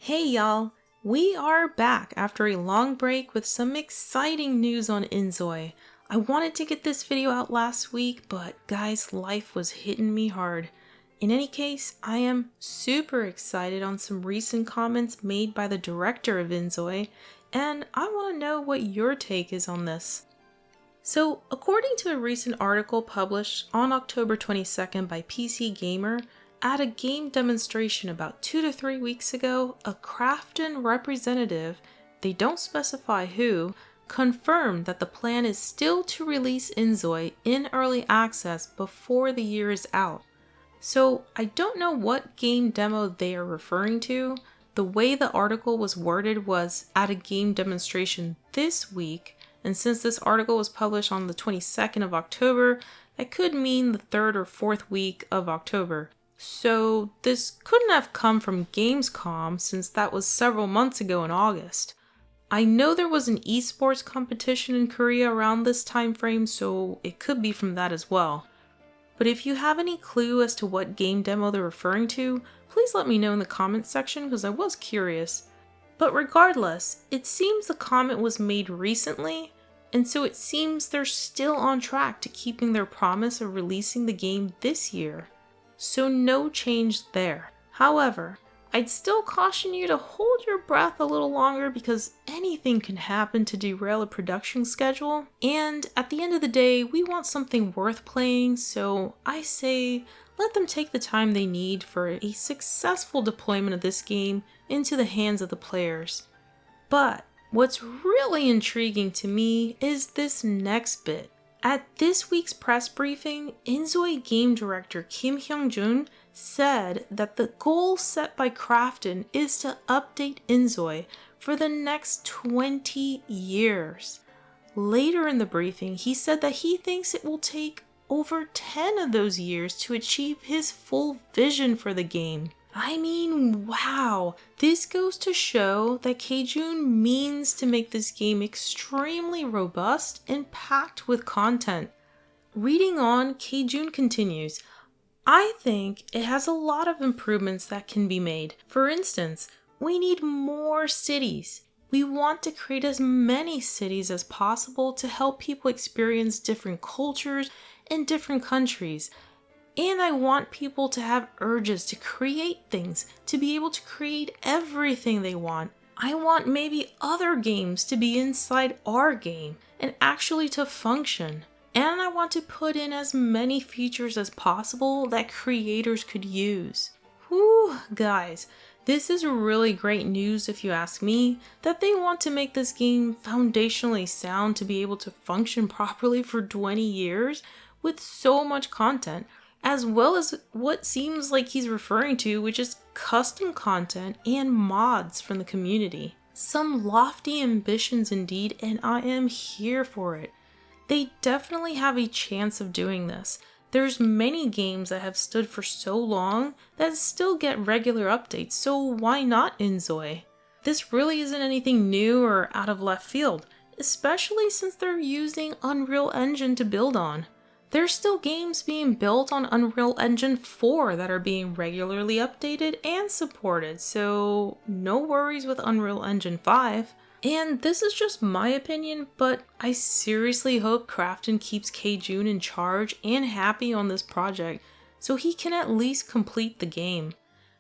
Hey y'all, we are back after a long break with some exciting news on inZOI. I wanted to get this video out last week, but guys, life was hitting me hard. In any case, I am super excited on some recent comments made by the director of inZOI, and I want to know what your take is on this. So, according to a recent article published on October 22nd by PC Gamer, at a game demonstration about 2 to 3 weeks ago, a Krafton representative, they don't specify who, confirmed that the plan is still to release inZOI in early access before the year is out. So I don't know what game demo they are referring to. The way the article was worded was at a game demonstration this week, and since this article was published on the 22nd of October, that could mean the 3rd or 4th week of October. So this couldn't have come from Gamescom since that was several months ago in August. I know there was an esports competition in Korea around this time frame, so it could be from that as well. But if you have any clue as to what game demo they're referring to, please let me know in the comments section because I was curious. But regardless, it seems the comment was made recently, and so it seems they're still on track to keeping their promise of releasing the game this year. So no change there. However, I'd still caution you to hold your breath a little longer because anything can happen to derail a production schedule. And at the end of the day, we want something worth playing, so I say let them take the time they need for a successful deployment of this game into the hands of the players. But what's really intriguing to me is this next bit. At this week's press briefing, inZOI game director Kim Hyung-jun said that the goal set by Krafton is to update inZOI for the next 20 years. Later in the briefing, he said that he thinks it will take over 10 of those years to achieve his full vision for the game. I mean, wow, this goes to show that K-Jun means to make this game extremely robust and packed with content. Reading on, K-Jun continues, I think it has a lot of improvements that can be made. For instance, we need more cities. We want to create as many cities as possible to help people experience different cultures and different countries. And I want people to have urges to create things, to be able to create everything they want. I want maybe other games to be inside our game and actually to function. And I want to put in as many features as possible that creators could use. Whew, guys, this is really great news if you ask me, that they want to make this game foundationally sound to be able to function properly for 20 years with so much content. As well as what seems like he's referring to, which is custom content and mods from the community. Some lofty ambitions indeed, and I am here for it. They definitely have a chance of doing this. There's many games that have stood for so long that still get regular updates, so why not inZOI? This really isn't anything new or out of left field, especially since they're using Unreal Engine to build on. There's still games being built on Unreal Engine 4 that are being regularly updated and supported, so no worries with Unreal Engine 5. And this is just my opinion, but I seriously hope Krafton keeps K-Jun in charge and happy on this project so he can at least complete the game.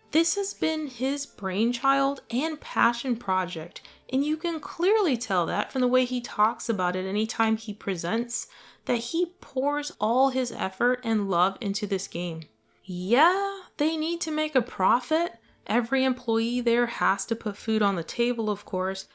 This has been his brainchild and passion project, and you can clearly tell that from the way he talks about it anytime he presents, that he pours all his effort and love into this game. Yeah, they need to make a profit. Every employee there has to put food on the table, of course,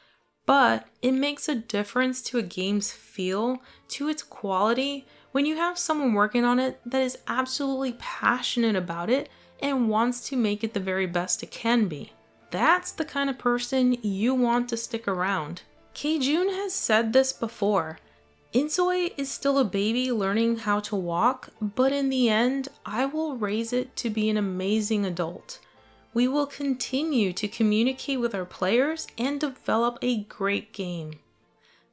but it makes a difference to a game's feel, to its quality, when you have someone working on it that is absolutely passionate about it and wants to make it the very best it can be. That's the kind of person you want to stick around. K-Jun has said this before. inZOI is still a baby learning how to walk, but in the end, I will raise it to be an amazing adult. We will continue to communicate with our players and develop a great game.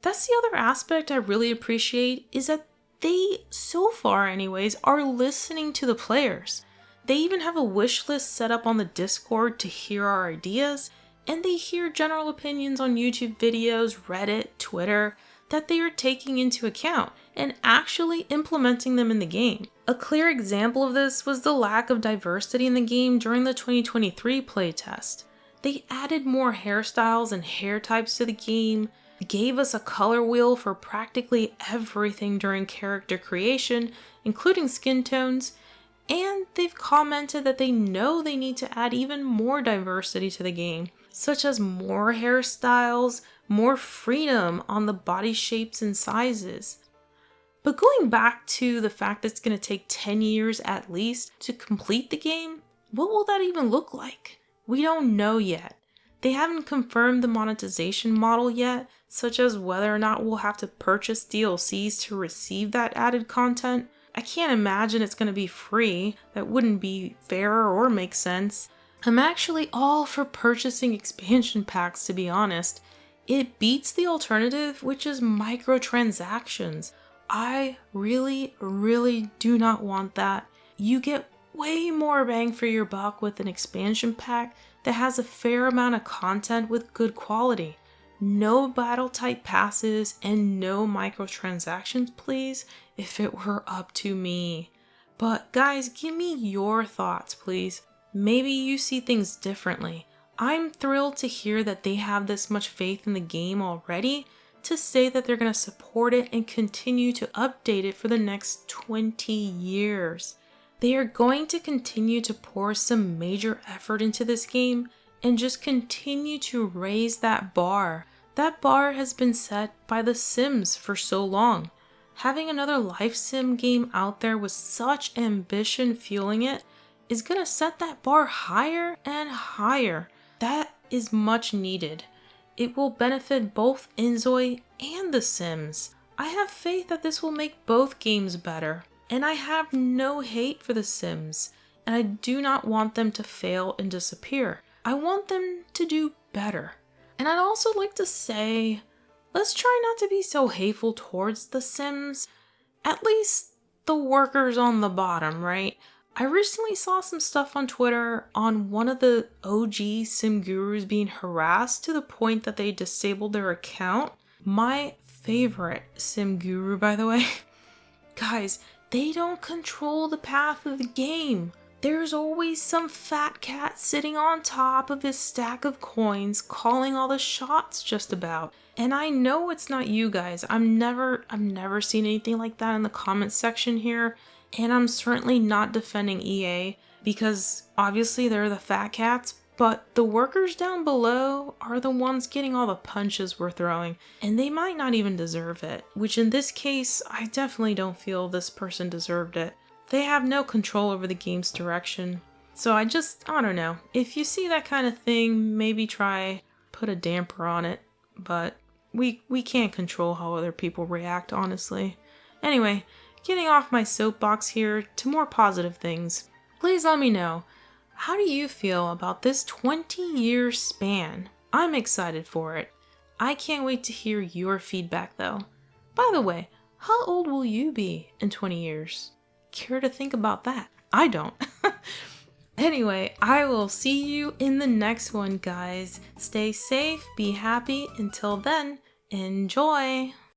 That's the other aspect I really appreciate, is that they, so far anyways, are listening to the players. They even have a wish list set up on the Discord to hear our ideas, and they hear general opinions on YouTube videos, Reddit, Twitter, that they are taking into account and actually implementing them in the game. A clear example of this was the lack of diversity in the game during the 2023 playtest. They added more hairstyles and hair types to the game, gave us a color wheel for practically everything during character creation, including skin tones, and they've commented that they know they need to add even more diversity to the game, such as more hairstyles, more freedom on the body shapes and sizes. But going back to the fact that it's going to take 10 years at least to complete the game, what will that even look like? We don't know yet. They haven't confirmed the monetization model yet, such as whether or not we'll have to purchase DLCs to receive that added content. I can't imagine it's going to be free. That wouldn't be fair or make sense. I'm actually all for purchasing expansion packs, to be honest. It beats the alternative, which is microtransactions. I really do not want that. You get way more bang for your buck with an expansion pack that has a fair amount of content with good quality. No battle type passes and no microtransactions, please, if it were up to me. But guys, give me your thoughts, please. Maybe you see things differently. I'm thrilled to hear that they have this much faith in the game already to say that they're going to support it and continue to update it for the next 20 years. They are going to continue to pour some major effort into this game and just continue to raise that bar. That bar has been set by The Sims for so long. Having another life sim game out there with such ambition fueling it is going to set that bar higher and higher. That is much needed. It will benefit both inZOI and The Sims. I have faith that this will make both games better. And I have no hate for The Sims, and I do not want them to fail and disappear. I want them to do better. And I'd also like to say, let's try not to be so hateful towards The Sims. At least the workers on the bottom, right? I recently saw some stuff on Twitter on one of the OG sim gurus being harassed to the point that they disabled their account. My favorite sim guru, by the way. Guys, they don't control the path of the game. There's always some fat cat sitting on top of his stack of coins calling all the shots just about. And I know it's not you guys. I've never seen anything like that in the comments section here. And I'm certainly not defending EA because obviously they're the fat cats, but the workers down below are the ones getting all the punches we're throwing, and they might not even deserve it, which in this case, I definitely don't feel this person deserved it. They have no control over the game's direction. So I don't know. If you see that kind of thing, maybe try put a damper on it, but we can't control how other people react, honestly. Anyway, getting off my soapbox here to more positive things. Please let me know, how do you feel about this 20-year span? I'm excited for it. I can't wait to hear your feedback though. By the way, how old will you be in 20 years? Care to think about that? I don't. Anyway, I will see you in the next one, guys. Stay safe, be happy. Until then, enjoy!